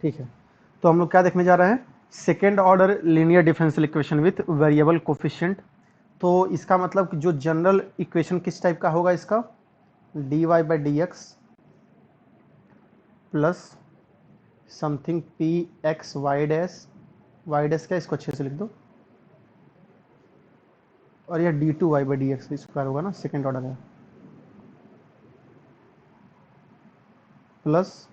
ठीक है, तो हम लोग क्या देखने जा रहे हैं, second order linear differential equation with variable coefficient. तो इसका मतलब कि जो जनरल इक्वेशन किस टाइप का होगा, इसका dy by d x plus something p x y dash क्या, इसको अच्छे से लिख दो, और यह d two y by d x square होगा ना, सेकेंड ऑर्डर है, प्लस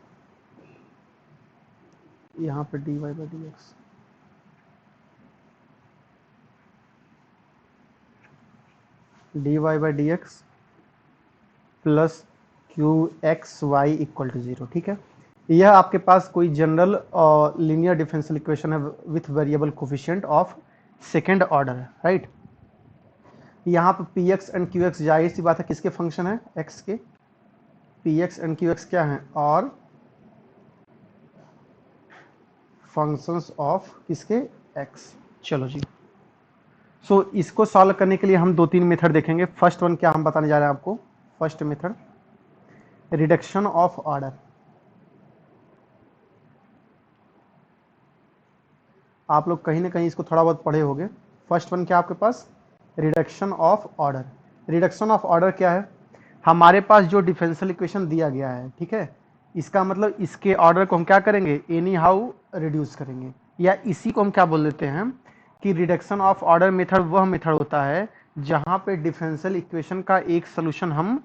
यहाँ पे d y by d x d y by d x plus Q x y equal to zero. ठीक है, यह आपके पास कोई जनरल लीनियर डिफरेंशियल इक्वेशन है with variable coefficient of second order है, राइट। यहाँ पे P x and Q x जाहिर सी बात है किसके फंक्शन है, एक्स के। P x and Q x क्या है, और फंक्शंस ऑफ किसके, एक्स। चलो जी, सो इसको सॉल्व करने के लिए हम दो तीन मेथड देखेंगे। फर्स्ट वन क्या हम बताने जा रहे हैं आपको, first method reduction of order. आप लोग कहीं ना कहीं इसको थोड़ा बहुत पढ़े होंगे। फर्स्ट वन क्या आपके पास, reduction of order. Reduction of order क्या है, हमारे पास जो डिफरेंशियल इक्वेशन दिया गया है, ठीक है, इसका मतलब इसके ऑर्डर को हम क्या करेंगे, एनी हाउ रिड्यूस करेंगे, या इसी को हम क्या बोल देते हैं कि रिडक्शन ऑफ ऑर्डर मेथड वह मेथड होता है जहां पे डिफरेंशियल इक्वेशन का एक सोल्यूशन हम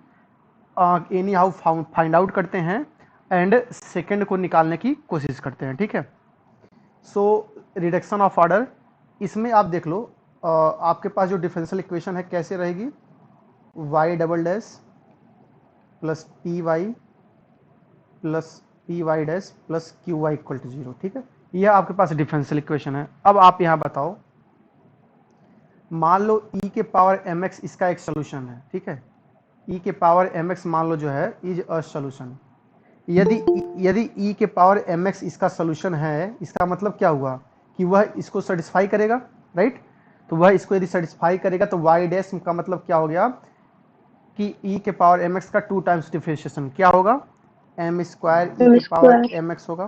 एनी हाउ फाइंड आउट करते हैं एंड सेकंड को निकालने की कोशिश करते हैं। ठीक है, सो रिडक्शन ऑफ ऑर्डर, इसमें आप देख लो आपके पास जो डिफरेंशियल इक्वेशन है कैसे रहेगी, y double dash plus p y dash plus q y equal to zero. ठीक है, यह आपके पास डिफरेंशियल इक्वेशन है। अब आप यहाँ बताओ, मान लो e के पावर mx इसका एक सोल्यूशन है, ठीक है, e के पावर mx मान लो जो है इज अ सोल्यूशन। यदि e के पावर mx इसका सोल्यूशन है, इसका मतलब क्या हुआ कि वह इसको सेटिस्फाई करेगा, राइट। तो वह इसको यदि सेटिस्फाई करेगा तो y डैश का मतलब क्या हो गया कि e के पावर mx का 2 टाइम्स डिफरेंशिएशन क्या होगा, m स्क्वायर e के पावर mx होगा,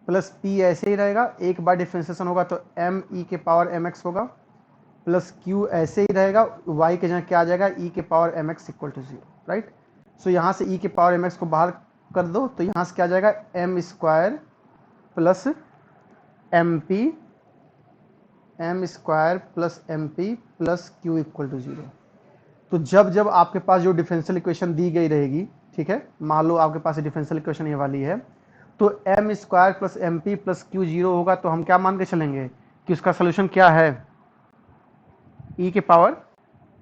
प्लस p ऐसे ही रहेगा, एक बार डिफरेंशिएशन होगा तो m e के पावर mx होगा, प्लस q ऐसे ही रहेगा, y के जगह क्या आ जाएगा, e के power mx equal to zero, right. So यहाँ से e के पावर mx को बाहर कर दो तो यहाँ से क्या आ जाएगा, m square plus m square plus m p plus q equal to zero. तो जब जब आपके पास जो डिफरेंशियल इक्वेशन दी गई रहेगी, ठीक है, मान लो आपके पास डिफरेंशियल इक्वेशन ये वाली है, तो m square plus m p plus q zero होगा, तो हम क्या मान के चलेंगे कि उसका सोल्यूशन क्या है, e के पावर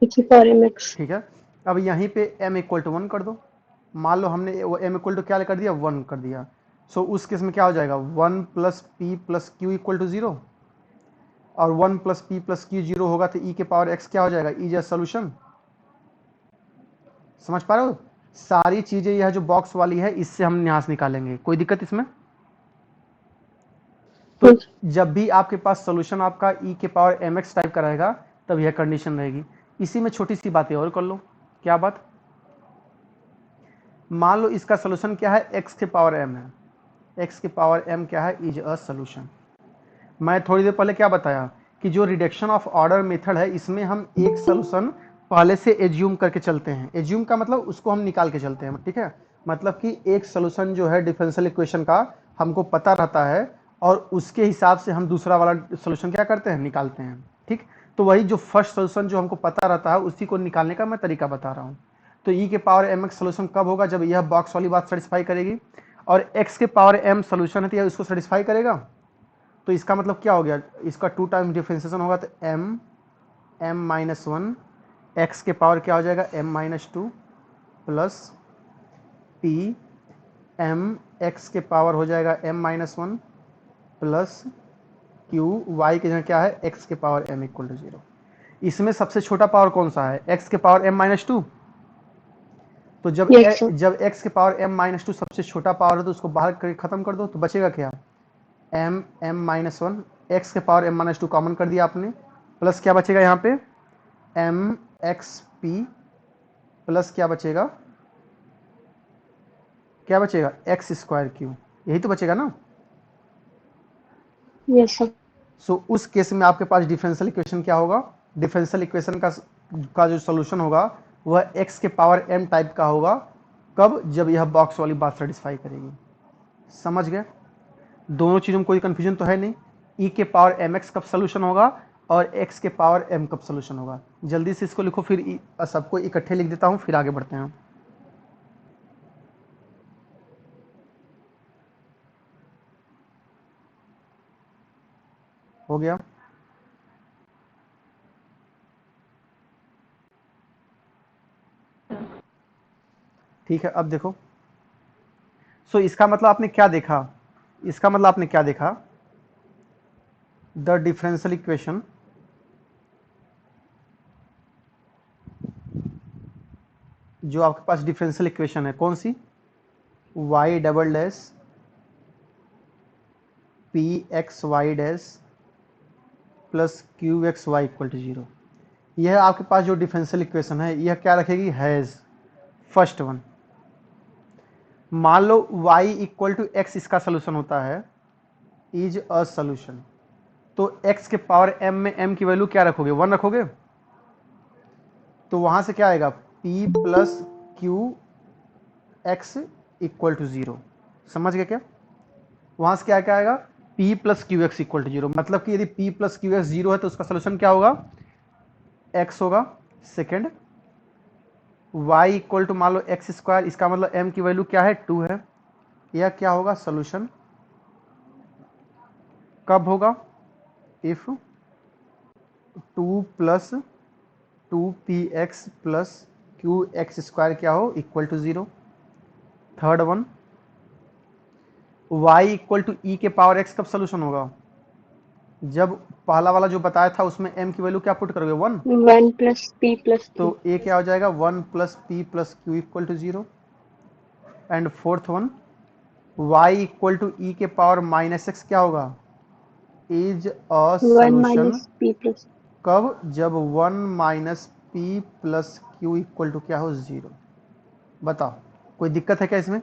mx। ठीक है, अब यहीं पे m इक्वल टू 1 कर दो, मान लो हमने वो m इक्वल टू क्या कर दिया, 1 कर दिया। सो उस केस में क्या हो जाएगा, 1 plus p plus q equal to zero, और 1 plus p plus q zero होगा तो e के पावर x क्या हो जाएगा, इज अ सोल्यूशन। समझ पा रहे हो, सारी चीजें यह जो बॉक्स वाली है इससे हम न्यास निकालेंगे, कोई दिक्कत इसमें। तो जब भी आपके पास सोल्यूशन आपका e के पावर mx टाइप का रहेगा तब यह कंडीशन रहेगी। इसी में छोटी सी बातें और कर लो, क्या बात, मान लो इसका सोल्यूशन क्या है, x के पावर m है, x के पावर m क्या है, इज अ सोल्यूशन। मैं थोड़ी देर पहले क्या बताया कि जो रिडक्शन ऑफ ऑर्डर मेथड है इसमें हम एक सोल्यूशन पहले से एज्यूम करके चलते हैं, एज्यूम का मतलब उसको हम निकाल के चलते हैं, ठीक है, मतलब कि एक सोल्यूशन जो है डिफरेंशियल इक्वेशन का हमको पता रहता है और उसके हिसाब से हम दूसरा वाला सोल्यूशन क्या करते हैं, निकालते हैं। ठीक, तो वही जो फर्स्ट सोल्यूशन जो हमको पता रहता है उसी को निकालने का मैं तरीका बता रहा हूँ। तो e के पावर mx सोल्यूशन कब होगा, जब यह बॉक्स वाली बात सेटिस्फाई करेगी, और x के पावर m सोल्यूशन है तो यह उसको सेटिस्फाई करेगा। तो इसका मतलब क्या हो गया, इसका 2 टाइम्स डिफरेंशिएशन होगा तो m माइनस 1, एक्स के पावर क्या हो जाएगा, m minus 2 plus p m x के पावर हो जाएगा m minus 1 plus q y की जगह क्या है, x के power m equal to zero. इसमें सबसे छोटा पावर कौन सा है, x के पावर m माइनस 2। तो जब जब x के पावर m माइनस 2 सबसे छोटा पावर है तो उसको बाहर करके खत्म कर दो, तो बचेगा क्या, m माइनस 1, एक्स के पावर m माइनस 2 कॉमन कर दिया आपने, प्लस क्या बचेगा यहाँ पे m x p प्लस क्या बचेगा, क्या बचेगा, एक्स स्क्वायर क्यू, यही तो बचेगा ना। Yes sir. सो उस केस में आपके पास डिफरेंशियल इक्वेशन क्या होगा, डिफरेंशियल इक्वेशन का जो सोल्यूशन होगा वह एक्स के पावर m टाइप का होगा। कब, जब यह बॉक्स वाली बात सेटिस्फाई करेगी। समझ गए, दोनों चीज़ों में कोई कंफ्यूजन तो है नहीं। e के पावर mx कब सोल्यूशन होगा और x के पावर m कब सोल्यूशन होगा। जल्दी से इसको लिखो, फिर सबको इकट्ठे लिख देता हूँ, फिर आगे बढ़ते हैं। हो गया, ठीक है। अब देखो, सो इसका मतलब आपने क्या देखा, इसका मतलब आपने क्या देखा, द डिफरेंशियल इक्वेशन जो आपके पास डिफरेंशियल इक्वेशन है कौन सी, y double dash p x y dash plus Q x y equal to zero, यह आपके पास जो डिफरेंशियल इक्वेशन है यह क्या रखेगी, हैज़, फर्स्ट वन। मान लो y इक्वल टू एक्स इसका सोल्यूशन होता है, इज अ सोल्यूशन, तो x के पावर m में m की वैल्यू क्या रखोगे, 1 रखोगे, तो वहां से क्या आएगा, p plus Q x equal to zero. समझ गए क्या, वहां से क्या क्या आएगा, p plus Q x equal to zero, मतलब कि यदि p plus Q x zero है तो उसका सोल्यूशन क्या होगा, x होगा। सेकेंड, y इक्वल टू मान लो एक्स स्क्वायर, इसका मतलब m की वैल्यू क्या है, 2 है, यह क्या होगा, सोल्यूशन कब होगा, if 2 plus 2px plus Q X square क्या हो, equal to zero. Third one, y equal to ई के पावर x कब सोल्यूशन होगा, जब पहला वाला जो बताया था उसमें m की वैल्यू क्या पुट करोगे, 1, 1 प्लस पी प्लस तो क्यू। a क्या हो जाएगा, 1 plus p plus q equal to zero. And fourth one, y equal to ई के पावर माइनस एक्स क्या होगा, is a 1 solution, minus p plus. कब, जब 1 minus p plus q equal to क्या हो, जीरो। बताओ कोई दिक्कत है क्या इसमें,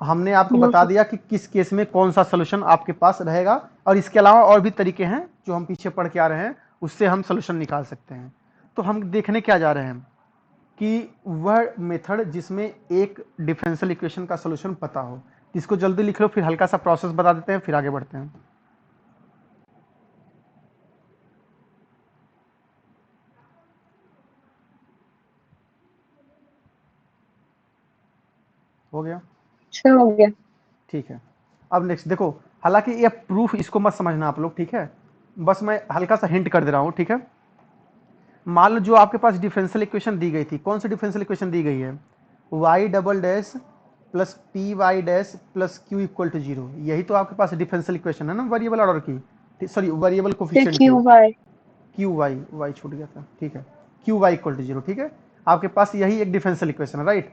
हमने आपको नो बता सर। दिया कि किस केस में कौन सा सोल्यूशन आपके पास रहेगा, और इसके अलावा और भी तरीके हैं जो हम पीछे पढ़ के आ रहे हैं, उससे हम सोल्यूशन निकाल सकते हैं। तो हम देखने क्या जा रहे हैं कि वह मेथड जिसमें एक डिफरेंशियल इक्वेशन का सोल्यूशन पता हो। इसको जल्दी लिख लो, फिर हल्का सा प्रोसेस बता देते हैं, फिर आगे बढ़ते हैं। हो गया, सर हो गया। ठीक है। अब नेक्स्ट देखो, हालांकि ये प्रूफ इसको मत समझना आप लोग, ठीक है, बस मैं हल्का सा हिंट कर दे रहा हूं, ठीक है। मान लो जो आपके पास डिफरेंशियल इक्वेशन दी गई थी, कौन सी डिफरेंशियल इक्वेशन दी गई है, y double dash plus p y dash plus q equal to zero, यही तो आपके पास डिफरेंशियल इक्वेशन है ना, वेरिएबल ऑर्डर की, सॉरी वेरिएबल फिर कोफिशिएंट की, q y. Q y, y छूट गया था, ठीक है, q y equal to zero, ठीक है। आपके पास यही एक डिफरेंशियल इक्वेशन है, राइट।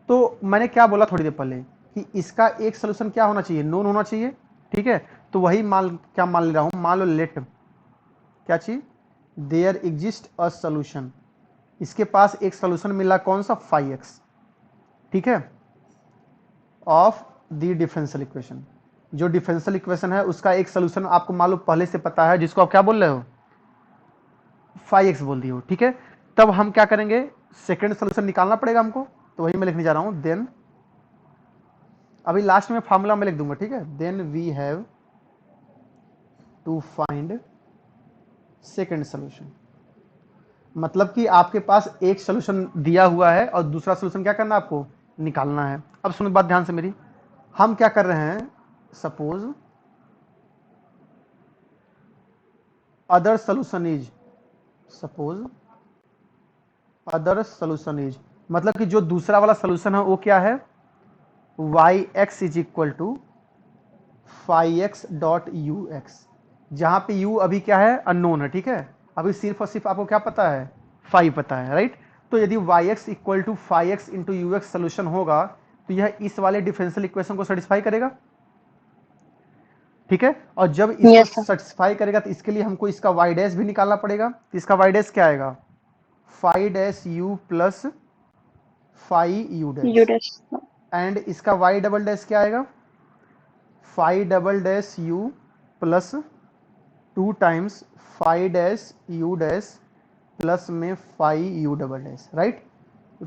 तो मैंने क्या बोला थोड़ी देर पहले कि इसका एक सोल्यूशन क्या होना चाहिए, नोन होना चाहिए, ठीक है। तो वही मान क्या मान ले रहा हूं, मान लो लेट क्या चीज, देयर एग्जिस्ट अ सोल्यूशन, इसके पास एक सोल्यूशन मिला, कौन सा, 5x, ठीक है, ऑफ द डिफरेंशियल इक्वेशन। जो डिफरेंशियल इक्वेशन है उसका एक सोल्यूशन आपको मान लो पहले से पता है, जिसको आप क्या बोल रहे हो, 5x बोल दिए हो, ठीक है। तब हम क्या करेंगे, सेकेंड सोल्यूशन निकालना पड़ेगा हमको, तो वही मैं लिखने जा रहा हूं, देन, अभी लास्ट में फॉर्मूला में लिख दूंगा, ठीक है, then we have to find second solution. मतलब कि आपके पास एक सोल्यूशन दिया हुआ है और दूसरा सोल्यूशन क्या करना है आपको, निकालना है। अब सुनो बात ध्यान से मेरी, हम क्या कर रहे हैं, suppose other solution is, suppose other solution is, मतलब कि जो दूसरा वाला सोल्यूशन है वो क्या है, y x is equal to 5x dot u x, जहां पे u अभी क्या है, अननोन है, ठीक है। अभी सिर्फ और सिर्फ आपको क्या पता है, 5 पता है, राइट। तो यदि yx equal to 5x into u x solution होगा तो यह इस वाले डिफरेंशियल इक्वेशन को सेटिस्फाई करेगा, ठीक है। और जब इसको यस सर। सेटिस्फाई करेगा तो इसके लिए हमको इसका y डैश भी निकालना पड़ेगा, तो इसका y डैश क्या आएगा, phi dash u plus phi u U dash, dash. And इसका वाई डबल डैश क्या आएगा, phi double dash u plus 2 times phi dash u dash plus में phi u double dash, right.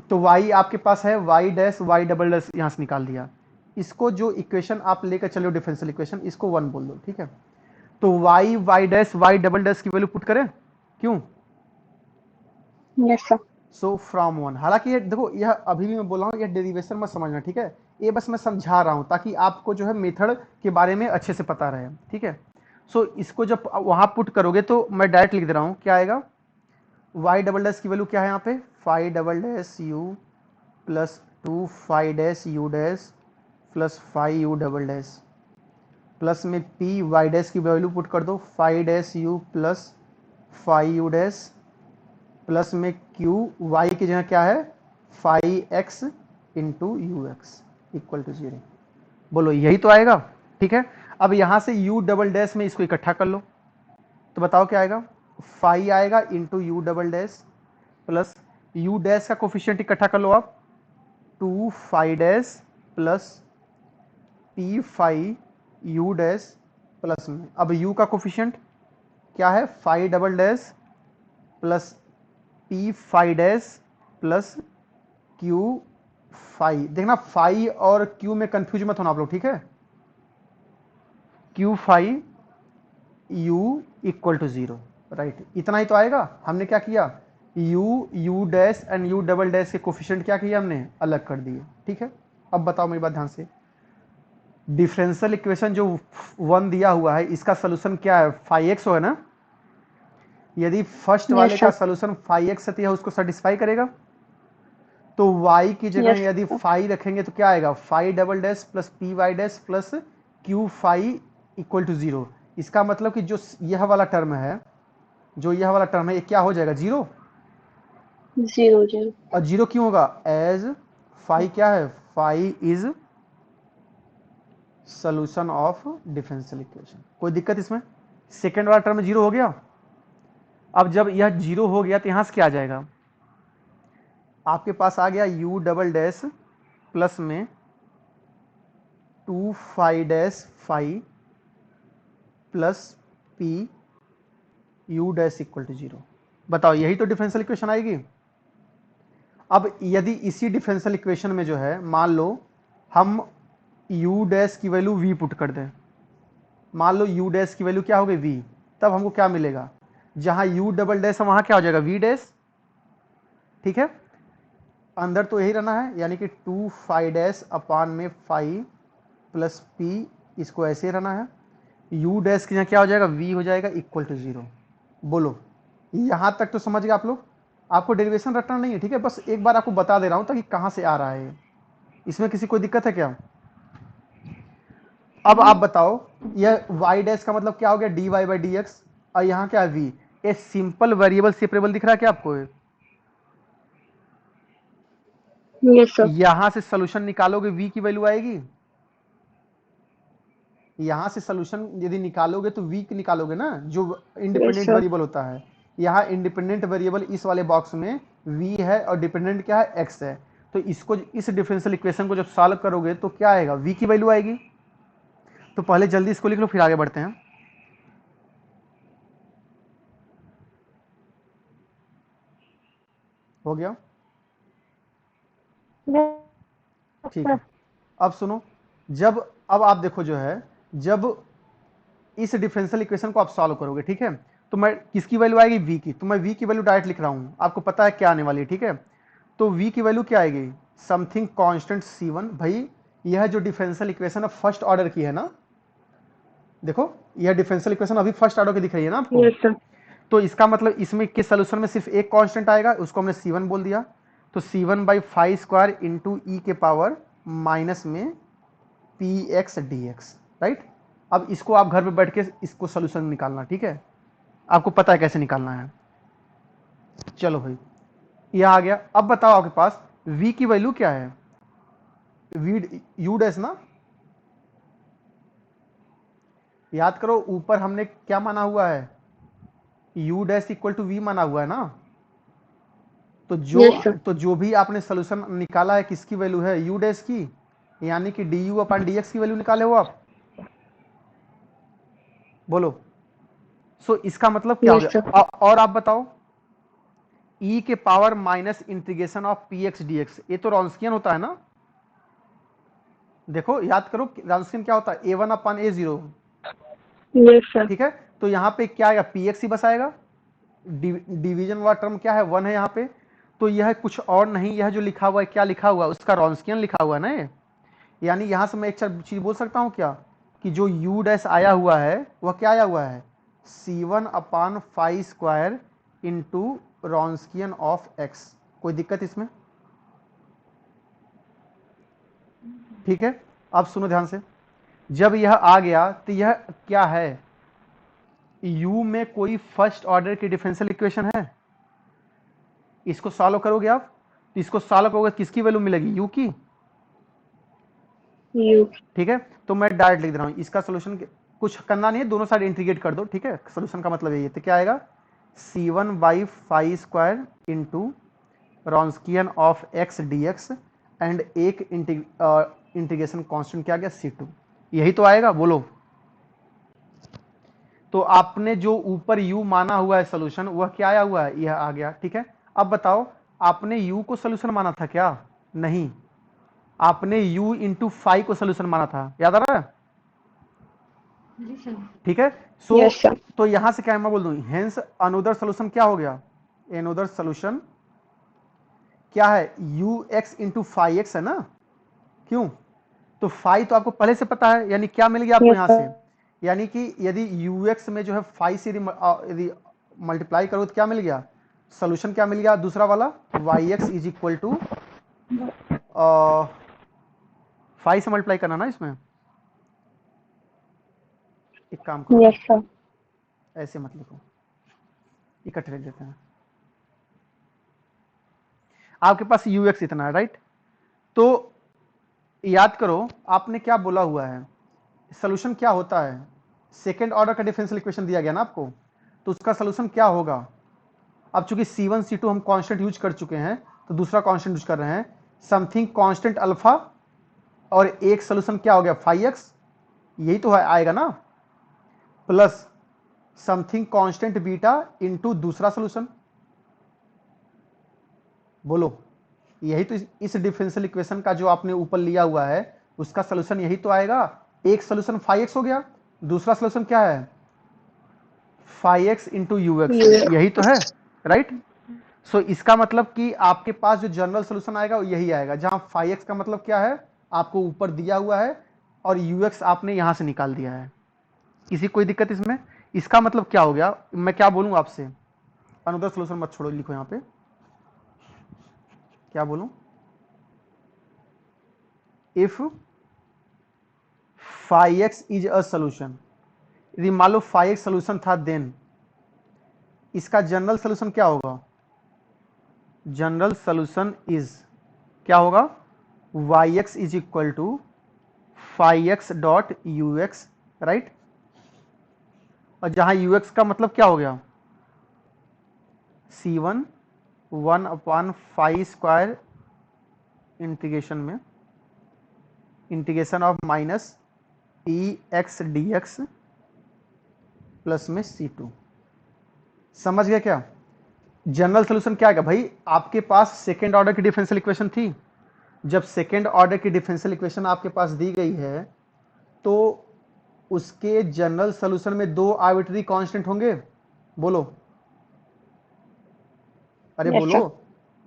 तो y आपके पास है y dash y double dash, यहाँ से निकाल दिया। इसको जो इक्वेशन आप लेकर चलो डिफरेंशियल इक्वेशन, इसको 1 बोल दो, ठीक है। तो y dash y double dash की वैल्यू पुट करें, क्यों? Yes, sir. सो फ्रॉम 1, हालांकि ये देखो, यह अभी भी मैं बोल रहा हूँ, यह डेरिवेशन मत समझना, ठीक है। ये बस मैं समझा रहा हूँ ताकि आपको जो है मेथड के बारे में अच्छे से पता रहे, ठीक है। सो इसको जब वहां पुट करोगे तो मैं डायरेक्ट लिख दे रहा हूँ, क्या आएगा, y डबल डैश की वैल्यू क्या है यहाँ पे, phi double dash u plus 2 phi dash u dash plus phi u double dash plus में पी वाई डैश की वैल्यू पुट कर दो, phi dash u plus phi u dash plus में क्यू वाई की जगह क्या है, phi x into u x equal to 0। बोलो यही तो आएगा, ठीक है। अब यहां से यू डबल डैश में इसको इकट्ठा कर लो, तो बताओ क्या आएगा, फाई आएगा into u double dash plus u dash का कोफिशिएंट इकट्ठा कर लो आप, 2 phi dash plus p phi u dash plus में, अब यू का कोफिशिएंट क्या है, phi double dash plus p phi dash plus q phi. देखना फाई और क्यू में कंफ्यूज मत होना आप लोग, ठीक है। Q phi u equal to 0, right. इतना ही तो आएगा। हमने क्या किया, you dash and you double dash के कोफिशिएंट क्या किया, हमने अलग कर दिए, ठीक है। अब बताओ मेरी बात ध्यान से, डिफरेंशियल इक्वेशन जो 1 दिया हुआ है, इसका सोल्यूशन क्या है, फाई एक्स है ना। यदि फर्स्ट वाले Yes, का sir. सोल्यूशन फाई एक्स है तो यह उसको सेटिस्फाई करेगा। तो y की जगह Yes, यदि sir. फाई रखेंगे तो क्या आएगा, phi double dash plus p y dash plus q phi equal to 0। इसका मतलब कि जो यह वाला टर्म है, जो यह वाला टर्म है, ये क्या हो जाएगा, 0। 0, 0. और 0 क्यों होगा, एज फाई क्या है, phi is solution of differential equation. कोई दिक्कत इसमें, सेकेंड वाला टर्म 0 हो गया। अब जब यह 0 हो गया तो यहां से क्या आ जाएगा, आपके पास आ गया u डबल डैश प्लस में 2 phi dash phi plus p u dash equal to 0। बताओ यही तो डिफरेंशियल इक्वेशन आएगी। अब यदि इसी डिफरेंशियल इक्वेशन में जो है, मान लो हम u डैश की वैल्यू v पुट कर दें, मान लो u डैश की वैल्यू क्या हो गई v, तब हमको क्या मिलेगा, जहां u डबल डैश है वहां क्या हो जाएगा v डैश, ठीक है। अंदर तो यही रहना है, यानी कि 2 फाई डैश अपान में फाई प्लस पी, इसको ऐसे ही रहना है। यू डैश की जगह क्या हो जाएगा, v हो जाएगा इक्वल टू 0। बोलो यहां तक तो समझ गए आप लोग। आपको डेरिवेशन रटना नहीं है, ठीक है, बस एक बार आपको बता दे रहा हूं ताकि कहां से आ रहा है। इसमें किसी कोई दिक्कत है क्या। अब आप बताओ, यह y डैश का मतलब क्या हो गया, dy बाई डी एक्स, और यहाँ क्या है v। ये सिंपल वेरिएबल सेपरेबल दिख रहा है क्या आपको, Yes, sir. यहां से सोल्यूशन निकालोगे v की वैल्यू आएगी, यहां से सोल्यूशन यदि निकालोगे तो v की निकालोगे ना, जो Yes, इंडिपेंडेंट sir. वेरिएबल होता है। यहाँ इंडिपेंडेंट वेरिएबल इस वाले बॉक्स में v है और डिपेंडेंट क्या है, x है। तो इसको, इस डिफरेंशियल इक्वेशन को जब सॉल्व करोगे तो क्या आएगा, v की वैल्यू आएगी। तो पहले जल्दी इसको लिख लो फिर आगे बढ़ते हैं। हो गया, Yes, ठीक sir. है। अब सुनो, जब अब आप देखो जो है, जब इस डिफरेंशियल इक्वेशन को आप सॉल्व करोगे, ठीक है, तो मैं किसकी वैल्यू आएगी, v की, तो मैं v की वैल्यू डायरेक्ट लिख रहा हूं, आपको पता है क्या आने वाली है, ठीक है। तो v की वैल्यू क्या आएगी, समथिंग कांस्टेंट c1। भाई यह जो डिफरेंशियल इक्वेशन है फर्स्ट ऑर्डर की है ना, देखो यह डिफरेंशियल इक्वेशन अभी फर्स्ट ऑर्डर की दिख रही है ना आपको। Yes, sir. तो इसका मतलब इसमें के सोल्यूशन में सिर्फ एक कांस्टेंट आएगा, उसको हमने c1 बोल दिया। तो c1 by five square into e के पावर माइनस में p x d x, right. अब इसको आप घर पे बैठ के इसको सोल्यूशन निकालना, ठीक है, आपको पता है कैसे निकालना है। चलो भाई यह आ गया। अब बताओ आपके पास v की वैल्यू क्या है, v u डैश ना, याद करो ऊपर हमने क्या माना हुआ है, u dash equal to v माना हुआ है ना। Yes, sir. तो जो भी आपने सोल्यूशन निकाला है किसकी वैल्यू है, यू डैश की, यानी कि D you upon D x की वैल्यू निकाले हो आप, बोलो। सो इसका मतलब क्या हो Yes, sir. गया, और आप बताओ, e के power minus integration of p x d x, ये तो रॉन्स्कियन होता है ना, देखो याद करो रॉन्स्कियन क्या होता है, ए वन अपन ए जीरो, Yes, sir. ठीक है। तो यहाँ पे क्या आएगा, पी एक्स ही बस आएगा, डिवीजन वाला टर्म क्या है, वन है यहाँ पे, तो यह कुछ और नहीं, यह जो लिखा हुआ है क्या लिखा हुआ है, उसका रॉन्स्कियन लिखा हुआ है ना ये। यानी यहां से मैं एक चीज बोल सकता हूं क्या, कि जो u डैश आया हुआ है वह क्या आया हुआ है, C1 upon five square into Wronskian of x। कोई दिक्कत इसमें, ठीक है। अब सुनो ध्यान से, जब यह आ गया तो यह क्या है, u में कोई फर्स्ट ऑर्डर की डिफरेंशियल इक्वेशन है, इसको सॉल्व करोगे आप, तो इसको सॉल्व करोगे किसकी वैल्यू मिलेगी, u की, You. ठीक है। तो मैं डायरेक्ट लिख दे रहा हूं इसका सोल्यूशन, कुछ करना नहीं है, दोनों साइड इंटीग्रेट कर दो, ठीक है। सोल्यूशन का मतलब यही है, तो क्या आएगा, C1 by five square into Wronskian of x dx and एक इंटीग्रेशन कांस्टेंट क्या आ गया, C2, यही तो आएगा, बोलो। तो आपने जो ऊपर u माना हुआ है सोल्यूशन, वह क्या आया हुआ है, यह आ गया, ठीक है। अब बताओ, आपने u को सोल्यूशन माना था क्या, नहीं, आपने u इंटू फाइव को सोल्यूशन माना था, याद आ रहा है, ठीक है। Yes, sir. तो यहां से क्या मैं बोल दूं, हेंस अनदर सोल्यूशन क्या हो गया, अनदर सोल्यूशन क्या है, you x into five x है ना, क्यों, तो फाइव तो आपको पहले से पता है, यानी क्या मिल गया आपको Yes, यहां sir. से, यानी कि यदि यू एक्स में जो है फाइव से यदि मल्टीप्लाई करो तो क्या मिल गया, सोल्यूशन क्या मिल गया दूसरा वाला, y x is equal to five से मल्टीप्लाई करना ना इसमें, एक काम करो, Yes, sir. ऐसे मत लिखो, इकट्ठे लिख देते हैं। आपके पास यू एक्स इतना है, राइट, तो याद करो आपने क्या बोला हुआ है, सोल्यूशन क्या होता है, सेकेंड ऑर्डर का डिफरेंशियल इक्वेशन दिया गया ना आपको, तो उसका सोल्यूशन क्या होगा। अब चूंकि C1 C2 हम कांस्टेंट यूज कर चुके हैं, तो दूसरा कांस्टेंट यूज कर रहे हैं, समथिंग कांस्टेंट अल्फा, और एक सोल्यूशन क्या हो गया 5x, यही तो है आएगा ना, plus something constant beta into दूसरा सोल्यूशन, बोलो। यही तो इस डिफरेंशियल इक्वेशन का जो आपने ऊपर लिया हुआ है उसका सोल्यूशन यही तो आएगा, एक सोल्यूशन 5x हो गया, दूसरा सोल्यूशन क्या है 5x इंटू यूएक्स, You. यही तो है, राइट। सो इसका मतलब कि आपके पास जो जनरल सोल्यूशन आएगा वो यही आएगा, जहां 5x का मतलब क्या है, आपको ऊपर दिया हुआ है और ux आपने यहां से निकाल दिया है, किसी कोई दिक्कत इसमें, इसका मतलब क्या हो गया, मैं क्या बोलूं आपसे, अनदर सोल्यूशन मत छोड़ो, लिखो यहां पे क्या बोलूं, if 5x is a solution, यदि मान लो 5x सोल्यूशन था, देन इसका जनरल सोल्यूशन क्या होगा, जनरल सोल्यूशन इज क्या होगा, yx is equal to 5x dot u x, right, और जहां ux का मतलब क्या हो गया, C1 1 upon five square integration में integration of minus e x d x plus में C2, समझ गया क्या। जनरल सोल्यूशन क्या है भाई, आपके पास सेकेंड ऑर्डर की डिफरेंशियल इक्वेशन थी, जब सेकेंड ऑर्डर की डिफरेंशियल इक्वेशन आपके पास दी गई है तो उसके जनरल सोल्यूशन में दो आर्बिट्री कांस्टेंट होंगे, बोलो, अरे Yes, बोलो, sir.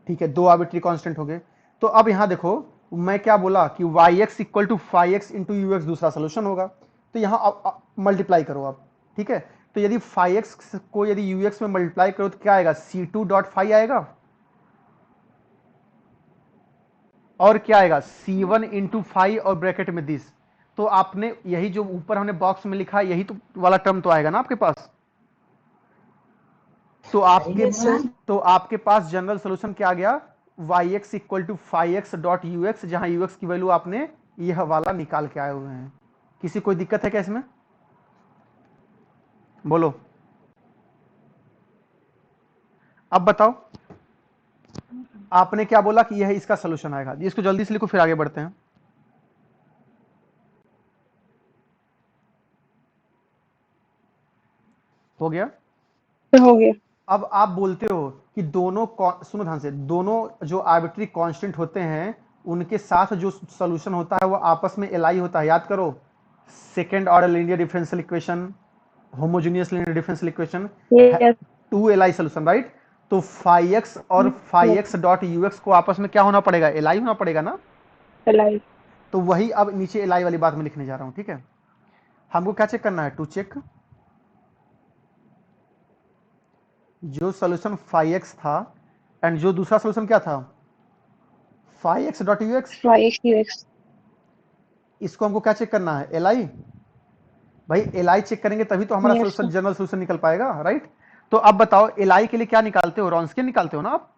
ठीक है, दो आर्बिट्री कांस्टेंट हो गए। तो अब यहां देखो मैं क्या बोला कि yx equal to 5x into u दूसरा सोल्यूशन होगा, तो यहां मल्टीप्लाई करो आप, ठीक है। तो यदि 5x को यदि ux में मल्टीप्लाई करो तो क्या आएगा, C2.5 आएगा, और क्या आएगा C1 इंटू फाइव और ब्रैकेट में दिस, तो आपने यही जो ऊपर हमने बॉक्स में लिखा यही तो वाला टर्म तो आएगा ना आपके पास, तो Yes, sir. आपके पास जनरल सोल्यूशन क्या आ गया, yx equal to 5x dot ux, जहां ux की वैल्यू आपने यह वाला निकाल के आए हुए हैं, किसी कोई दिक्कत है क्या इसमें, बोलो, अब बताओ, आपने क्या बोला कि यह इसका सोल्यूशन आएगा। इसको जल्दी से लिखो फिर आगे बढ़ते हैं। हो गया। हो गया। अब आप बोलते हो कि दोनों सुनो ध्यान से, दोनों जो आर्बिट्री कांस्टेंट होते हैं उनके साथ जो सॉल्यूशन होता है वो आपस में एलआई होता है। याद करो, second order linear differential equation, homogeneous linear differential equation, yes. Two LI solution, right. तो फाई एक्स और phi yes. X dot u x को आपस में क्या होना पड़ेगा, एलआई होना पड़ेगा ना। एलआई। तो वही अब नीचे एलआई वाली बात में लिखने जा रहा हूं, ठीक है। हमको क्या चेक करना है, टू चेक जो सोल्यूशन फाई एक्स था एंड जो दूसरा सोल्यूशन क्या था, phi x dot u x, phi x u x. इसको हमको क्या चेक करना है, एल आई। भाई एल आई चेक करेंगे तभी तो हमारा yes solution, sir. General solution निकल पाएगा, राइट। तो अब बताओ एल आई के लिए क्या निकालते हो, रॉन्स्कियन निकालते हो ना आप।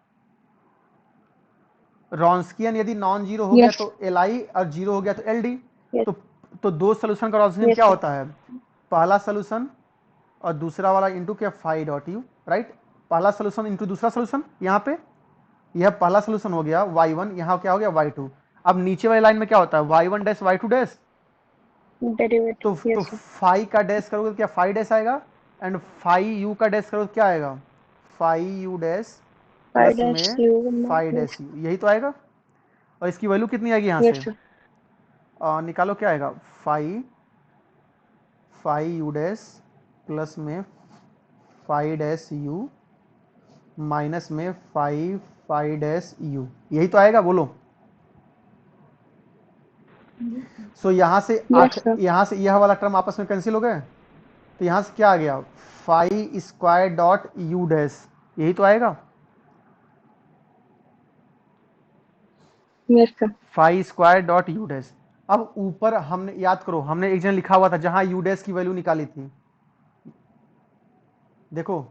रॉन्स्कियन यदि नॉन जीरो हो गया यस। तो एल आई, और जीरो हो गया तो एल डी। यस। तो तो दो सोल्यूशन का रॉन्स्कियन यस क्या सर। होता है, पहला सोल्यूशन और दूसरा वाला इंटू क्या, फाई डॉट यू, राइट। पहला सोल्यूशन इंटू दूसरा सोल्यूशन, यहाँ पे यह पहला सोल्यूशन हो गया y1, यहाँ क्या हो गया y2। अब नीचे वाली लाइन में क्या होता है, y1 dash y2 dash. Derivative. तो यस सर। फाई का डैश करोगे तो क्या फाई डैश आएगा, एंड फाई यू का डैश करोगे तो क्या आएगा, phi u dash phi plus dash में यू। फाई डैश यू, यही तो आएगा। और इसकी वैल्यू कितनी आएगी यहाँ से, यस सर। निकालो क्या आएगा, phi phi u dash plus में फाई डैश यू माइनस में फाई फाई डैश यू, यही तो आएगा, बोलो। So yes sir. यहाँ से यह वाला टर्म आपस में कैंसिल हो गए। तो यहाँ से क्या आ गया, phi square dot u dash, यही तो आएगा, yes sir. Phi square dot u dash. अब ऊपर हमने, याद करो, हमने एक जगह लिखा हुआ था जहां यू डैश की वैल्यू निकाली थी। देखो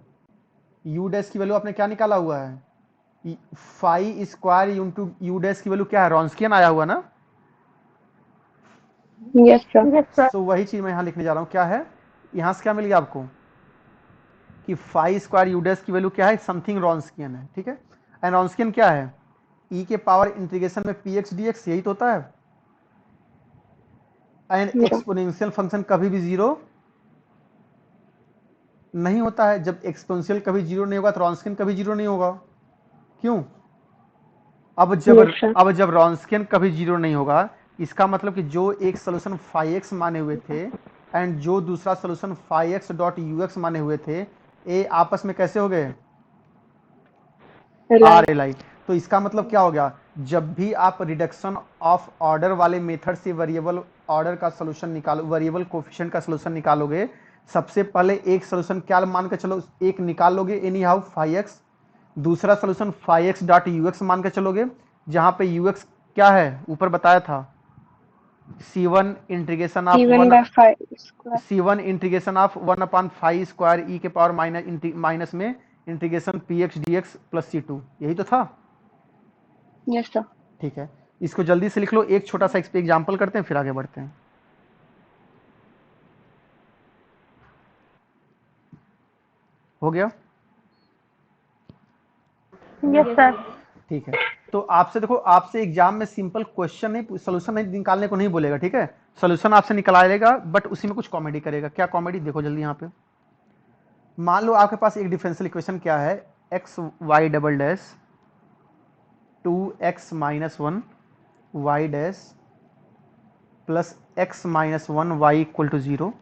यू डैश की वैल्यू आपने क्या निकाला हुआ है, phi square into u dash की वैल्यू क्या है, रॉन्स्कियन आया हुआ ना। Yes sir. सो वही चीज मैं यहाँ लिखने जा रहा हूँ, क्या है, यहाँ से क्या मिल गया आपको कि फाई स्क्वायर यू डैश की वैल्यू क्या है, समथिंग रॉन्स्कियन है, ठीक है। एंड रॉन्स्कियन क्या है, ई के पावर इंटीग्रेशन में पी एक्स डी एक्स, यही तो होता है। एंड एक्सपोनेंशियल फंक्शन कभी भी जीरो नहीं होता है। जब एक्सपोनेंशियल कभी जीरो नहीं होगा तो रॉन्स्कियन कभी जीरो नहीं होगा, क्यों। Yes sir. अब जब रॉन्स्कियन कभी जीरो नहीं होगा, इसका मतलब कि जो एक सोल्यूशन फाई एक्स माने हुए थे एंड जो दूसरा solution phi x dot u x माने हुए थे, ये आपस में कैसे हो गए, एलआई। R L I. तो इसका मतलब क्या हो गया, जब भी आप रिडक्शन ऑफ ऑर्डर वाले मेथड से वेरिएबल ऑर्डर का सोल्यूशन निकालो, वेरिएबल कोफिशिएंट का सोल्यूशन निकालोगे, सबसे पहले एक सोल्यूशन क्या मान के चलो, एक निकाल लोगे एनी हाउ फाई एक्स, दूसरा solution phi x dot u x मान के चलोगे, जहां पे यू एक्स क्या है ऊपर बताया था, C1 integration of one one, by five square. C1 integration of 1/5 square e के पावर माइनस में integration p x d x plus C2, यही तो था। Yes sir. ठीक है, इसको जल्दी से लिख लो, एक छोटा सा एग्जाम्पल करते हैं फिर आगे बढ़ते हैं। हो गया। Yes sir. ठीक है, तो आपसे देखो, आपसे एग्जाम में सिंपल क्वेश्चन नहीं, सोल्यूशन नहीं निकालने को नहीं बोलेगा, ठीक है। सोल्यूशन आपसे निकालेगा बट उसी में कुछ कॉमेडी करेगा। क्या कॉमेडी, देखो जल्दी यहाँ पे। मान लो आपके पास एक डिफरेंशियल इक्वेशन क्या है, x y double dash 2x minus 1 y dash plus x minus 1 y equal to 0,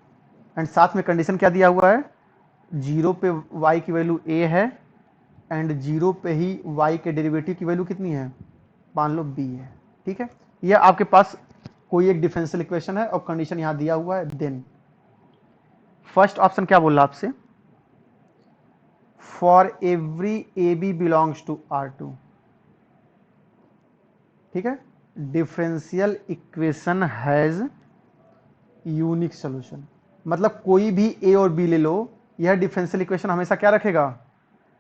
and साथ में कंडीशन क्या दिया हुआ है, 0 पे y की वैल्यू a है एंड 0 पे ही y के डेरिवेटिव की वैल्यू कितनी है, मान लो b है, ठीक है। यह आपके पास कोई एक डिफरेंशियल इक्वेशन है और कंडीशन यहां दिया हुआ है। देन फर्स्ट ऑप्शन क्या बोल रहा आपसे, for every a b belongs to R2, ठीक है, differential equation has unique solution. मतलब कोई भी ए और बी ले लो, यह डिफरेंशियल इक्वेशन हमेशा क्या रखेगा,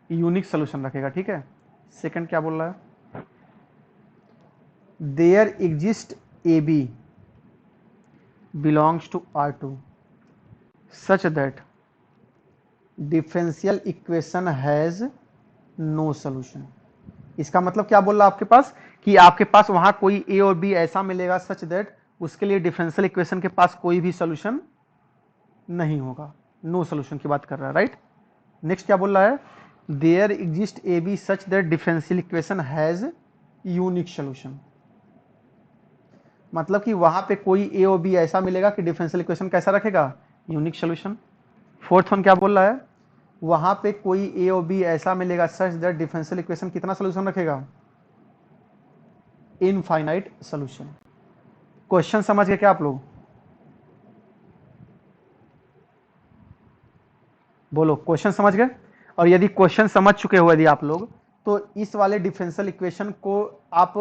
यूनिक सोल्यूशन रखेगा, ठीक है। सेकंड क्या बोल रहा है, there exist a b belongs to R2 such that differential equation has no solution. इसका मतलब क्या बोल रहा है आपके पास कि आपके पास वहां कोई ए और बी ऐसा मिलेगा सच दैट उसके लिए डिफरेंशियल इक्वेशन के पास कोई भी सोल्यूशन नहीं होगा, नो सोल्यूशन की बात कर रहा है, राइट। नेक्स्ट क्या बोल रहा है, there exist a b such that differential equation has unique solution. मतलब कि वहां पे कोई ए और बी ऐसा मिलेगा कि डिफरेंशियल इक्वेशन कैसा रखेगा, यूनिक सोल्यूशन। फोर्थ वन क्या बोल रहा है, वहां पे कोई ए और बी ऐसा मिलेगा सच दैट डिफरेंशियल इक्वेशन कितना सोल्यूशन रखेगा, इनफाइनाइट सोल्यूशन। क्वेश्चन समझ गए क्या आप लोग, बोलो क्वेश्चन समझ गए। और यदि क्वेश्चन समझ चुके हो यदि आप लोग, तो इस वाले डिफरेंशियल इक्वेशन को आप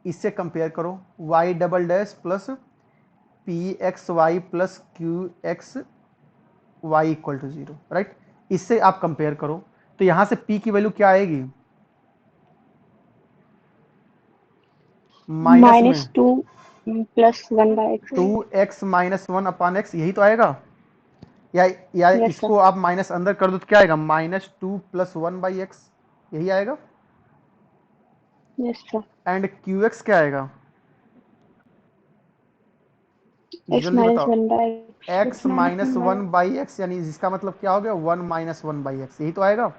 इससे कंपेयर करो, y double dash plus p x y plus Q x y equal to 0, right. इससे आप कंपेयर करो तो यहां से p की वैल्यू क्या आएगी, माइनस में -2 + 1/x। 2x माइनस 1 अपान एक्स, यही तो आएगा। या यस सर। इसको आप माइनस अंदर कर दो तो क्या आएगा, -2 + 1/x, यही आएगा। Yes sir. And Q x क्या आएगा, x जल्दी बताओ। -1/x। x माइनस 1/x यानी जिसका मतलब क्या हो गया, 1 माइनस 1/x, यही तो आएगा।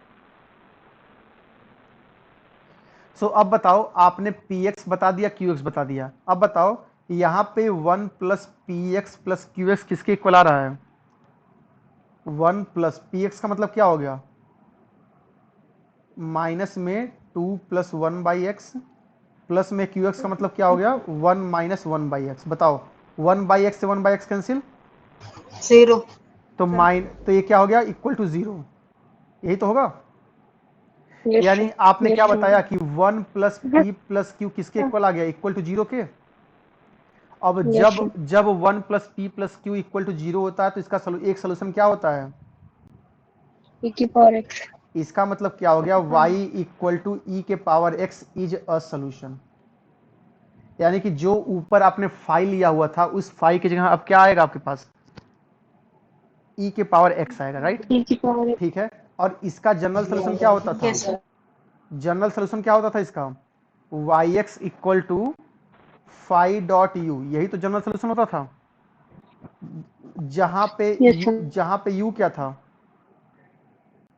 सो अब बताओ, आपने px बता दिया, qx बता दिया, अब बताओ यहां पे 1 plus p x plus Q x किसके इक्वल आ रहा है, 1 प्लस पी एक्स का मतलब क्या हो गया, माइनस में 2 + 1/x प्लस में क्यू एक्स का मतलब क्या हो गया, 1 माइनस 1/x। बताओ 1/x से 1/x कैंसिल, 0। तो ये क्या हो गया, इक्वल टू 0, यही तो होगा। यस यानी सर। आपने क्या यस बताया कि 1 प्लस पी प्लस क्यू किसके इक्वल आ गया, इक्वल टू 0 के। अब यस जब सर। जब 1 plus p plus q equal to 0 होता है तो इसका एक सोल्यूशन क्या होता है, e⁻x। इसका मतलब क्या हो गया, y इक्वल टू ई के power x is a solution. यानी कि जो ऊपर आपने फाई लिया हुआ था उस फाई की जगह अब क्या आएगा आपके पास, ई के पावर x आएगा, राइट। e⁻x। ठीक है। और इसका जनरल सोल्यूशन क्या होता था, यस सर। जनरल सोल्यूशन क्या होता था इसका, yx equal to phi dot u, यही तो जनरल सोल्यूशन होता था। Yes sir. जहां पे u क्या था,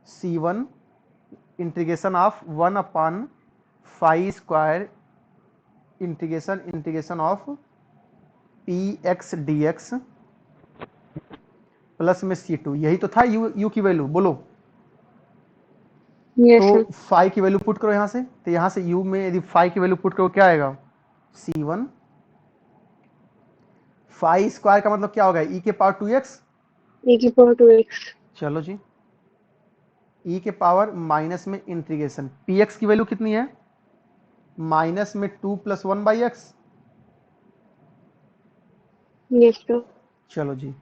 c1 integration of 1 upon phi square integration of p x d x plus में c2, यही तो था u की वैल्यू, बोलो। यस तो सर। फाई की वैल्यू पुट करो यहां से, तो यहां से u में यदि फाई की वैल्यू पुट करो क्या आएगा, c1 फाई स्क्वायर का मतलब क्या होगा, e के पावर 2x, e⁻2x। चलो जी, e के पावर माइनस में इंटीग्रेशन px की वैल्यू कितनी है, माइनस में 2 + 1/x। Yes sir. चलो जी,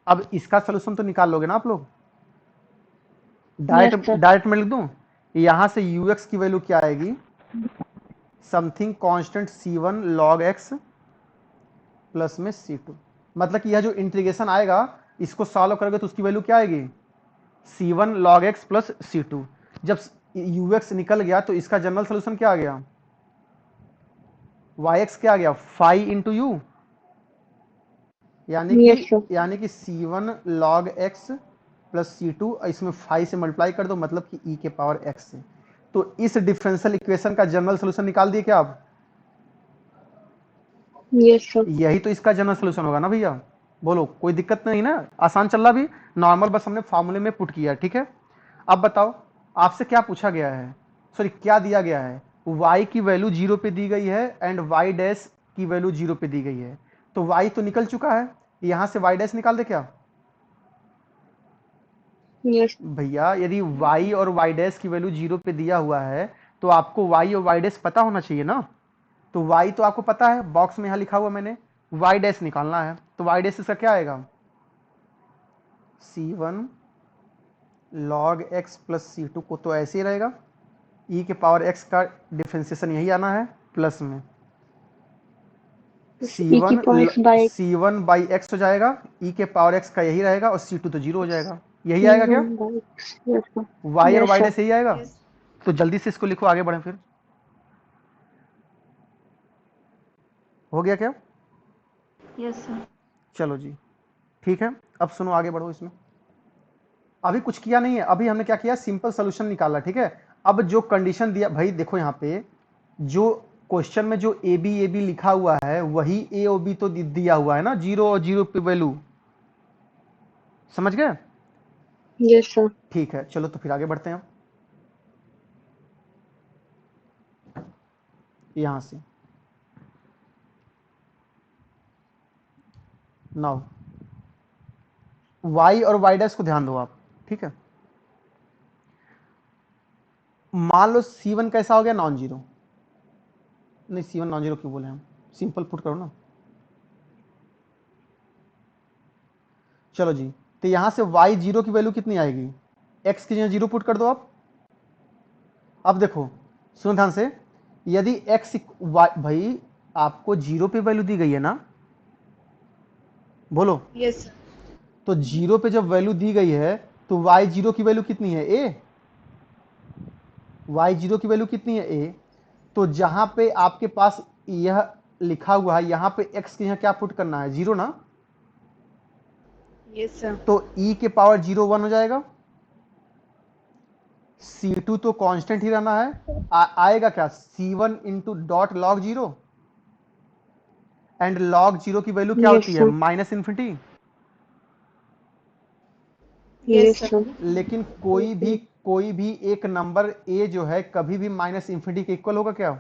अब इसका सोल्यूशन तो निकाल लोगे ना आप लोग, यस सर। डायरेक्ट में लिख दूं, यहां से ux की वैल्यू क्या आएगी, something constant c1 log x plus में c2। मतलब कि यह जो इंटीग्रेशन आएगा इसको सॉल्व करोगे तो उसकी वैल्यू क्या आएगी, c1 log x plus c2। जब ux निकल गया तो इसका जनरल सोल्यूशन क्या आ गया, yx क्या आ गया, phi into u, yes sir. यानी कि c1 log x plus c2, इसमें फाई से मल्टीप्लाई कर दो, मतलब कि e के पावर x से। तो इस डिफरेंशियल इक्वेशन का जनरल सोल्यूशन निकाल दिए क्या आप, यस सर। यही तो इसका जनरल सोल्यूशन होगा ना भैया, बोलो कोई दिक्कत नहीं ना, आसान चल रहा भी, नॉर्मल बस हमने फार्मूले में पुट किया, ठीक है। अब बताओ आपसे क्या पूछा गया है, सॉरी क्या दिया गया है, y की वैल्यू 0 पे दी गई है एंड y डैश की वैल्यू 0 पे दी गई है। तो y तो निकल चुका है, यहां से y डैश निकाल दे क्या यस। भैया, यदि y और y डैश की वैल्यू 0 पे दिया हुआ है तो आपको y और y डैश पता होना चाहिए ना। तो y तो आपको पता है, बॉक्स में यहां लिखा हुआ मैंने, y डैश निकालना है, तो y डैश इसका क्या आएगा, c1 log x plus c2 को तो ऐसे ही रहेगा, e के पावर x का डिफरेंशिएशन यही आना है प्लस में e⁻x/। c1 बाई x हो जाएगा, e के पावर x का यही रहेगा और c2 तो 0 हो जाएगा, यही आएगा क्या, c1/x। Yes sir. y और यस y सर। डैश यही आएगा। तो जल्दी से इसको लिखो, आगे बढ़ें फिर। हो गया क्या? Yes sir. चलो जी, ठीक है। अब सुनो, आगे बढ़ो इसमें। अभी कुछ किया नहीं है, अभी हमने क्या किया, सिंपल सोल्यूशन निकाला, ठीक है। अब जो कंडीशन दिया भाई, देखो यहाँ पे जो क्वेश्चन में जो ए बी लिखा हुआ है वही ए और बी तो दिया हुआ है ना, 0 और 0 पे वैल्यू, समझ गए? Yes sir. ठीक है, चलो तो फिर आगे बढ़ते हैं यहां से। नाउ y और y डैश को ध्यान दो आप, ठीक है। मान लो C1 कैसा हो गया, नॉन जीरो। नहीं, C1 नॉन जीरो क्यों बोले हम, सिंपल पुट करो ना। चलो जी, तो यहां से y जीरो की वैल्यू कितनी आएगी, x की जगह जीरो पुट कर दो आप। अब देखो, सुनो ध्यान से, यदि x भाई आपको जीरो पे वैल्यू दी गई है ना, बोलो। Yes sir. तो जीरो पे जब वैल्यू दी गई है तो y जीरो की वैल्यू कितनी है, a। y जीरो की वैल्यू कितनी है, a। तो जहां पे आपके पास यह लिखा हुआ है, यहां पे x के यहाँ क्या पुट करना है, जीरो ना। Yes sir. तो e के पावर जीरो 1 हो जाएगा। C2 तो कांस्टेंट ही रहना है। आएगा क्या, C1 into dot log zero. And log zero की वैल्यू क्या यस होती है, sir. Minus infinity. Yes sir. लेकिन कोई भी एक नंबर a जो है कभी भी माइनस इन्फिनिटी के इक्वल होगा क्या?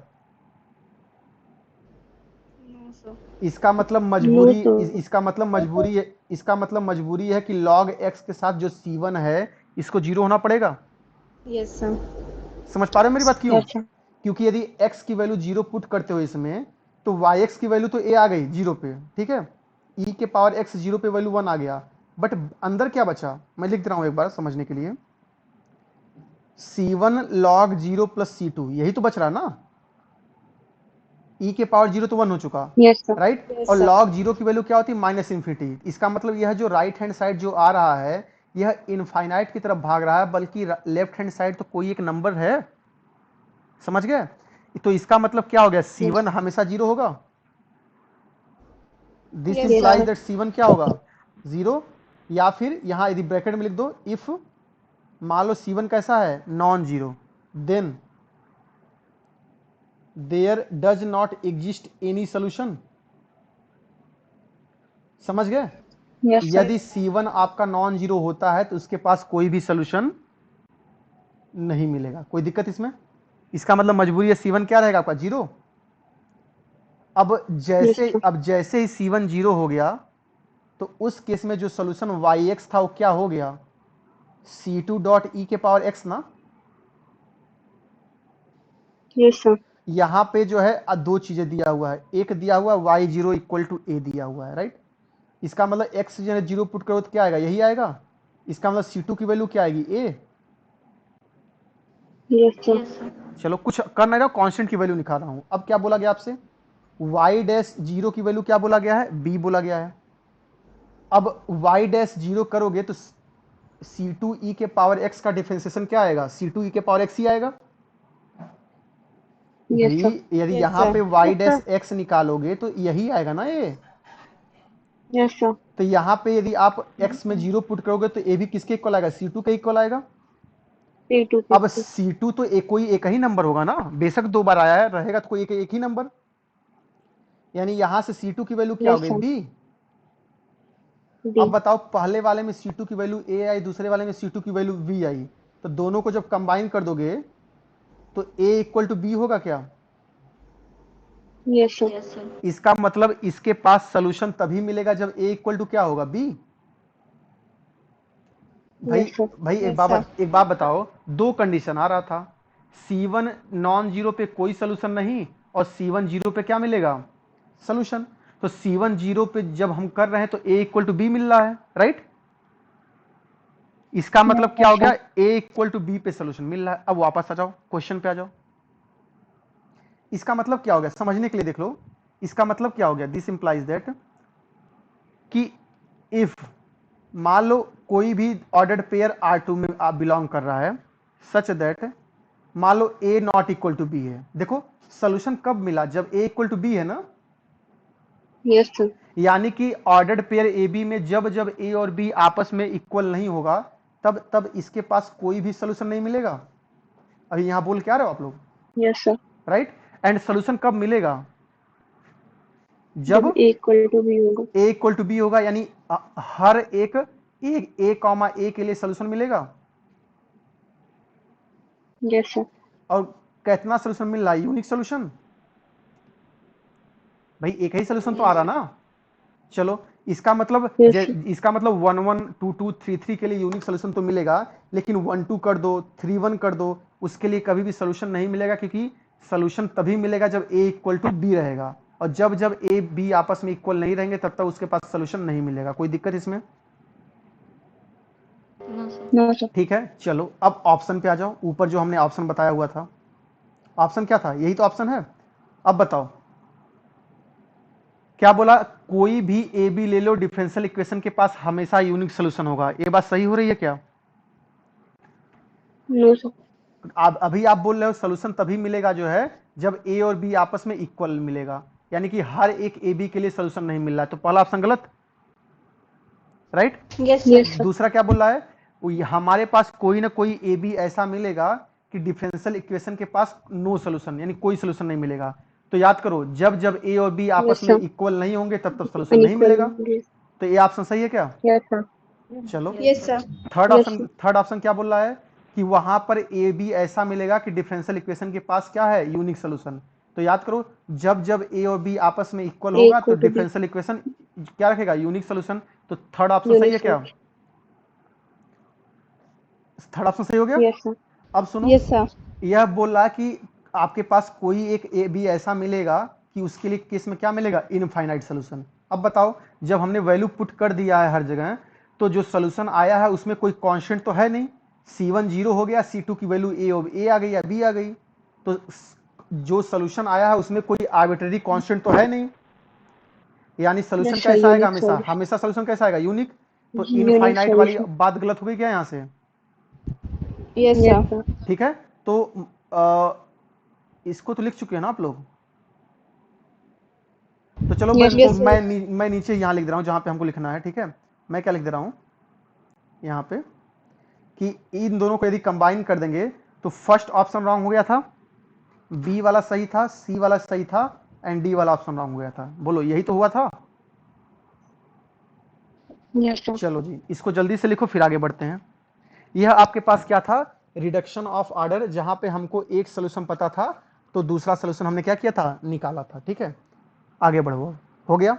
No sir. इसका मतलब नो मजबूरी तो इसका मतलब मजबूरी है, इसका मतलब मजबूरी है कि log x के साथ जो C1 है इसको जीरो होना पड़ेगा। Yes sir. समझ पा रहे हो मेरी बात? क्यों? Yes sir. क्योंकि यदि x की वैल्यू जीरो पुट करते हो इसमें, तो yx की वैल्यू तो a आ गई जीरो पे, ठीक है। e के पावर x जीरो पे वैल्यू 1 आ गया, बट अंदर क्या बचा, मैं लिख दे रहा हूं एक बार समझने के लिए। C1 log zero plus C2, यही तो बच रहा ना। e के पावर जीरो तो 1 हो चुका, यस सर। राइट। और log जीरो की वैल्यू क्या होती है, माइनस इन्फिनिटी। इसका मतलब यह जो राइट हैंड साइड जो आ रहा है यह इनफाइनाइट की तरफ भाग रहा है, बल्कि लेफ्ट हैंड साइड तो कोई एक नंबर है, समझ गए? तो इसका मतलब क्या हो गया, C1 हमेशा जीरो होगा। This yes implies sir. That C1 क्या होगा, जीरो। या फिर यहां यदि ब्रैकेट में लिख दो, इफ मान लो C1 कैसा है, non zero, then there does not exist any solution. समझ गए? Yes sir. यदि C1 आपका नॉन जीरो होता है तो उसके पास कोई भी सोल्यूशन नहीं मिलेगा। कोई दिक्कत इसमें? इसका मतलब मजबूरी है C1 क्या रहेगा आपका, जीरो। Yes sir. अब जैसे ही C1 जीरो हो गया तो उस केस में जो सोल्यूशन yx था वो क्या हो गया, C2 डॉट ई के पावर x ना। Yes sir. यहां पे जो है दो चीजें दिया हुआ है, एक दिया हुआ y zero equal to a दिया हुआ है, राइट। इसका मतलब x जो है जीरो पुट करो तो क्या आएगा, यही आएगा। इसका मतलब C2 की वैल्यू क्या आएगी, a। Yes sir. चलो कुछ कर नहीं रहा, कांस्टेंट की वैल्यू निकाल रहा हूं। अब क्या बोला गया आपसे, y डैश जीरो की वैल्यू क्या बोला गया है, b बोला गया है। अब y डैश जीरो करोगे तो C2 e के पावर x का डिफरेंशिएशन क्या आएगा, C2 e के पावर x ही आएगा। यस भाई सर। यदि यस यहाँ सर। पे y डैश x निकालोगे तो यही आएगा ना ये। Yes sir. तो यहाँ पे यदि आप x में जीरो पुट करोगे तो a भी किसके इक्वल आएगा, C2 के इक्वल आएगा। P2 अब P2। C2 तो कोई एक ही नंबर होगा ना, बेशक दो बार आया है, रहेगा तो कोई एक ही नंबर। यानी यहां से C2 की वैल्यू क्या हो यस गई, सर। b। अब B। बताओ, पहले वाले में C2 की वैल्यू a आई, दूसरे वाले में C2 की वैल्यू b आई, तो दोनों को जब कंबाइन कर दोगे तो a इक्वल टू b होगा क्या। Yes sir. इसका मतलब इसके पास सोल्यूशन तभी मिलेगा जब a इक्वल टू क्या होगा, b। भाई यस सर। भाई एक बात बताओ, दो कंडीशन आ रहा था, C1 नॉन जीरो पे कोई सोल्यूशन नहीं और C1 जीरो पे क्या मिलेगा, सोल्यूशन। तो C1 जीरो पे जब हम कर रहे हैं तो a इक्वल टू b मिल रहा है, राइट। इसका मतलब क्या हो यस गया, sir. a equal to b पे सोल्यूशन मिल रहा है। अब वापस आ जाओ, क्वेश्चन पे आ जाओ। इसका मतलब क्या हो गया, समझने के लिए देख लो। इसका मतलब क्या हो गया, दिस इंप्लाइज दैट कि इफ मान लो कोई भी ऑर्डर्ड पेयर R2 में आप बिलोंग कर रहा है, सच दैट मान लो a not equal to b है। देखो सोल्यूशन कब मिला, जब a इक्वल टू बी है ना, यस सर। यानी कि ऑर्डर्ड पेयर ए बी में जब जब ए और बी आपस में इक्वल नहीं होगा तब तब इसके पास कोई भी सोल्यूशन नहीं मिलेगा। अभी यहां बोल क्या रहे हो आप लोग, yes sir. Right. And solution कब मिलेगा, जब जब ए इक्वल टू बी होगा। ए इक्वल टू बी होगा, यानी हर एक ए कॉमा ए के लिए सोल्यूशन मिलेगा। Yes sir. और कितना सोल्यूशन मिल रहा है, यूनिक सोल्यूशन। भाई एक ही सोल्यूशन तो आ रहा ना। चलो इसका मतलब यस सर। इसका मतलब 1 1 2 2 3 3 के लिए यूनिक सोल्यूशन तो मिलेगा, लेकिन 1 2 कर दो 3 1 कर दो, उसके लिए कभी भी सोल्यूशन नहीं मिलेगा, क्योंकि सोल्यूशन तभी मिलेगा जब ए इक्वल टू बी रहेगा, और जब जब ए बी आपस में इक्वल नहीं रहेंगे तब तक उसके पास सोल्यूशन नहीं मिलेगा। कोई दिक्कत इसमें? No sir. ठीक है, चलो अब ऑप्शन पे आ जाओ। ऊपर जो हमने ऑप्शन बताया हुआ था, ऑप्शन क्या था, यही तो ऑप्शन है। अब बताओ क्या बोला, कोई भी ए बी ले लो, डिफरेंशियल इक्वेशन के पास हमेशा यूनिक सोल्यूशन होगा। ये बात सही हो रही है क्या? No sir. आप अभी आप बोल रहे हो सोल्यूशन तभी मिलेगा जो है जब ए और बी आपस में इक्वल मिलेगा, यानी कि हर एक ए बी के लिए सोल्यूशन नहीं मिल रहा है, तो पहला ऑप्शन गलत, राइट। Yes sir. दूसरा क्या बोल रहा है, हमारे पास कोई ना कोई ए बी ऐसा मिलेगा कि डिफरेंशियल इक्वेशन के पास नो सोल्यूशन, यानी कोई सोल्यूशन नहीं मिलेगा। तो याद करो, जब जब ए और बी आपस यस में सर। इक्वल नहीं होंगे तब तक सोल्यूशन नहीं अनइक्वल। मिलेगा। तो ये ऑप्शन सही है क्या? Yes sir. चलो yes sir. Yes sir. Third option क्या बोल रहा है कि वहां पर ए बी ऐसा मिलेगा कि डिफरेंशियल इक्वेशन के पास क्या है, यूनिक सोल्यूशन। तो याद करो, जब जब ए और बी आपस में इक्वल ए होगा तो equal to b. Differential equation क्या रखेगा, यूनिक सोल्यूशन। तो थर्ड ऑप्शन सही है यूनिक क्या? सर। थर्ड ऑप्शन सही हो गया। Yes sir. अब सुनो, यस सर। यह बोल रहा कि आपके पास कोई एक ए बी ऐसा मिलेगा कि उसके लिए केस में क्या मिलेगा, इनफाइनाइट सोल्यूशन। अब बताओ, जब हमने वैल्यू पुट कर दिया है हर जगह, तो जो सोल्यूशन आया है उसमें कोई कांस्टेंट तो है नहीं। C1 0 हो गया, C2 की वैल्यू ए आ गई या बी आ गई, तो जो सोल्यूशन आया है उसमें कोई आर्बिट्रेरी कांस्टेंट तो है नहीं, यानी सोल्यूशन यस सर। कैसा आएगा, यूनिक हमेशा सॉल्यूशन। हमेशा सोल्यूशन कैसा आएगा, यूनिक। तो यूनिक इनफाइनाइट वाली सॉल्यूशन। बात गलत हो गई क्या यहां से? Yes yes sir. सर। ठीक है, तो इसको तो लिख चुके हैं ना आप लोग। तो चलो यस सर। मैं नीचे यहाँ लिख दे रहा हूँ जहाँ पे हमको लिखना है। ठीक है, मैं क्या लिख दे रहा हूँ यहाँ पे कि इन दोनों को यदि कंबाइन कर देंगे तो फर्स्ट ऑप्शन रॉन्ग हो गया था, बी वाला सही था, सी वाला सही था, एंड डी वाला ऑप्शन रॉन्ग हो गया था। बोलो यही तो हुआ था। Yes sir. चलो जी, इसको जल्दी से लिखो फिर आगे बढ़ते हैं। यह आपके पास क्या था, रिडक्शन ऑफ ऑर्डर, जहां पे हमको एक सोल्यूशन पता था तो दूसरा सोल्यूशन हमने क्या किया था, निकाला था। ठीक है, आगे बढ़ो, हो गया।